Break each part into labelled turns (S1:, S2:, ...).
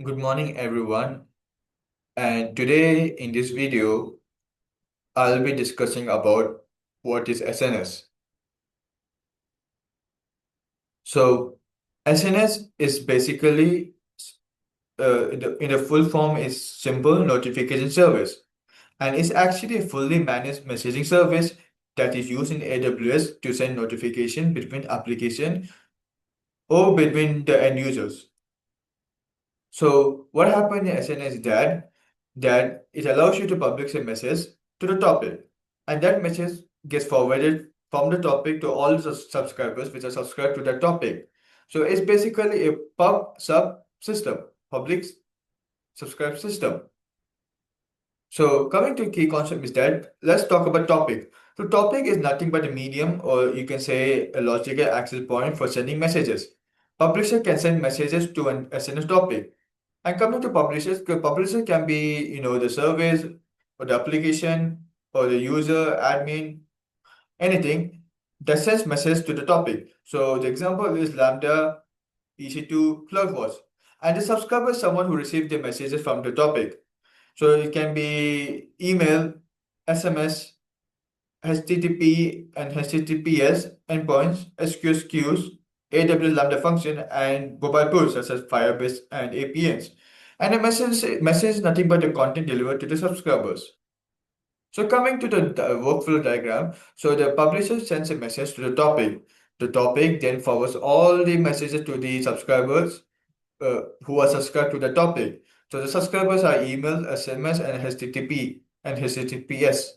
S1: Good morning, everyone. And today in this video, I'll be discussing about what is SNS. So, SNS is basically, in the full form, is simple notification service, and it's actually a fully managed messaging service that is used in AWS to send notification between application or between the end users. So what happened in SNS is that it allows you to publish a message to the topic, and that message gets forwarded from the topic to all the subscribers which are subscribed to that topic. So it's basically a pub sub system, public subscribe system. So coming to key concept is that let's talk about topic. So topic is nothing but a medium, or you can say a logical access point for sending messages. Publisher can send messages to an SNS topic. And coming to publishers, publisher can be, the service or the application or the user, admin, anything that sends message to the topic. So the example is Lambda, EC2, CloudWatch. And the subscriber is someone who receives the messages from the topic. So it can be email, SMS, HTTP and HTTPS endpoints, SQS queues, AWS Lambda function, and mobile tools such as Firebase and APNs. And a message is nothing but the content delivered to the subscribers. So coming to the workflow diagram, so the publisher sends a message to the topic. The topic then forwards all the messages to the subscribers who are subscribed to the topic. So the subscribers are email, SMS, and HTTP and HTTPS.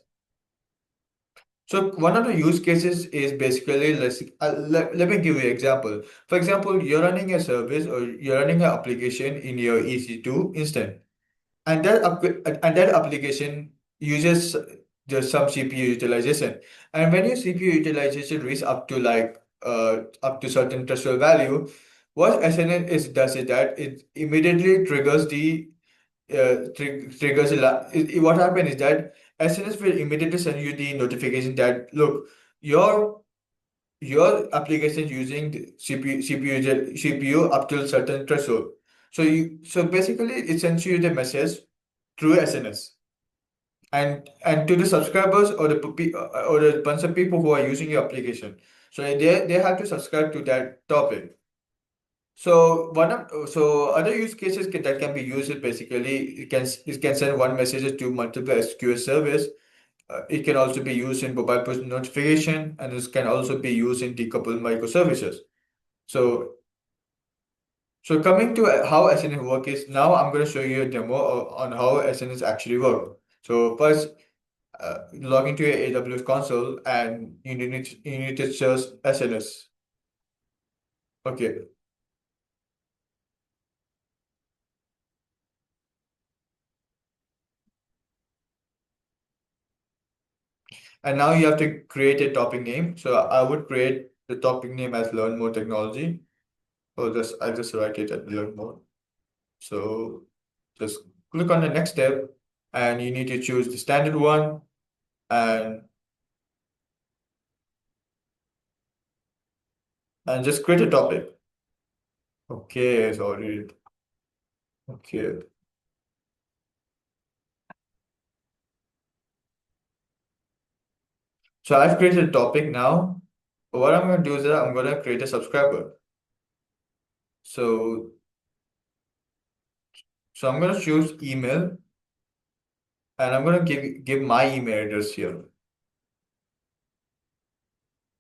S1: So one of the use cases is basically let me give you an example. For example, you're running a service or you're running an application in your EC2 instance, and that application uses just some CPU utilization. And when your CPU utilization reaches up to up to certain threshold value, what SNS does is that it immediately triggers the triggers what happens is that SNS will immediately send you the notification that look, your your application is using the CPU up to a certain threshold. So basically it sends you the message through SNS, and to the subscribers or or the bunch of people who are using your application. So they have to subscribe to that topic. So other use cases that can be used is basically it can send one message to multiple SQL service. It can also be used in mobile push notification, and this can also be used in decoupled microservices. So so coming to how SNS work is now I'm going to show you a demo on how SNS actually work. So first, log into your AWS console and you need to search SNS. Okay, and now you have to create a topic name. So I would create the topic name as Learn More Technology, or I just write it as Learn More. So just click on the next step, and you need to choose the standard one, and just create a topic. Okay, sorry. Okay. So I've created a topic now. What I'm going to do is that I'm going to create a subscriber. So I'm going to choose email, and I'm going to give my email address here.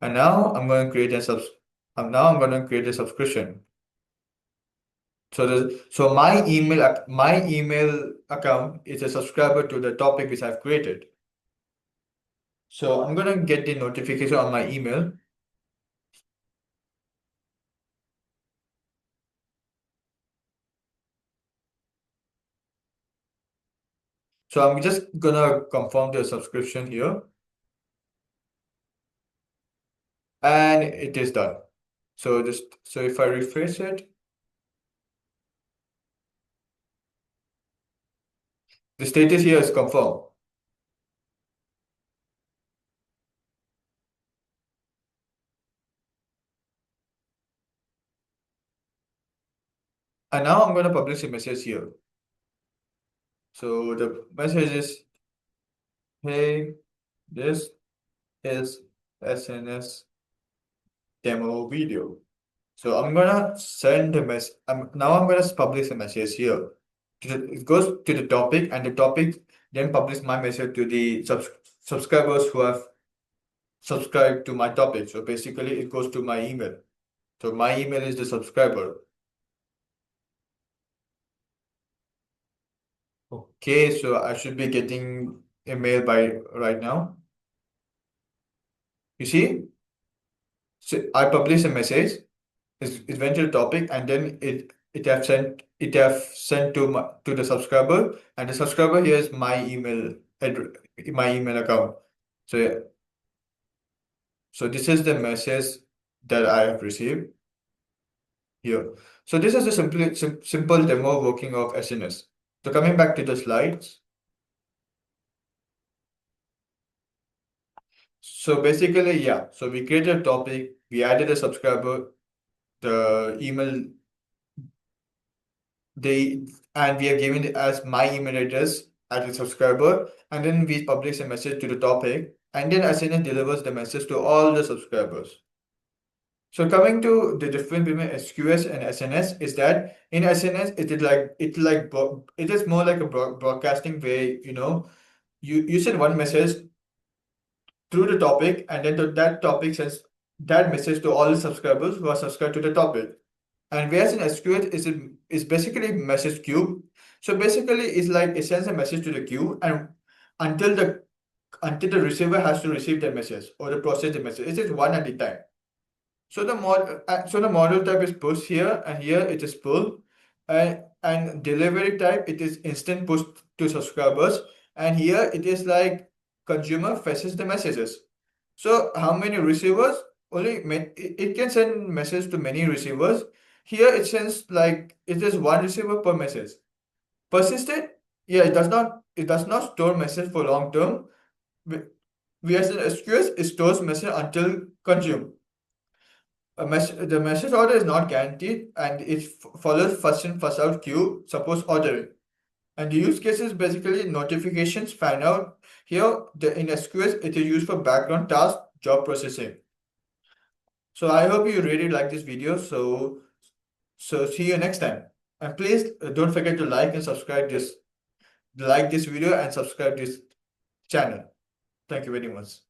S1: And now I'm going to create a subscription. So my email account is a subscriber to the topic which I've created. So I'm going to get the notification on my email. So I'm just going to confirm the subscription here, and it is done. So if I refresh it, the status here is confirmed. And now I'm going to publish a message here. So the message is, hey, this is SNS demo video. So I'm gonna send a mess. Now I'm gonna publish a message here. It goes to the topic, and the topic then publish my message to the subscribers who have subscribed to my topic. So basically, it goes to my email. So my email is the subscriber. Okay, so I should be getting a mail by right now. You see, so I publish a message. It went to the topic, and then it have sent to the subscriber, and the subscriber here is my my email account. So yeah, so this is the message that I have received here. So this is a simple demo working of SNS. So coming back to the slides. So basically, yeah. So we created a topic, we added a subscriber, the email they and we have given it as my email address as a subscriber, and then we publish a message to the topic, and then SNS delivers the message to all the subscribers. So coming to the difference between SQS and SNS is that in SNS it is more like a broadcasting way, you send one message through the topic, and then that topic sends that message to all the subscribers who are subscribed to the topic. And whereas in SQL is basically message queue. So basically it's like it sends a message to the queue, and until the receiver has to receive the message or the process the message. It is one at a time. So the model type is push here, and here it is pull, and delivery type it is instant push to subscribers, and here it is like consumer fetches the messages. So how many receivers? It can send message to many receivers. Here it sends like it is one receiver per message. Persistent? Yeah, it does not store message for long term. Whereas in SQS, it stores message until consumed. The message order is not guaranteed, and it follows first in first out queue, suppose ordering. And the use case is basically notifications fan out. Here, in SQS, it is used for background task job processing. So I hope you really like this video. So see you next time. And please don't forget to like this video and subscribe this channel. Thank you very much.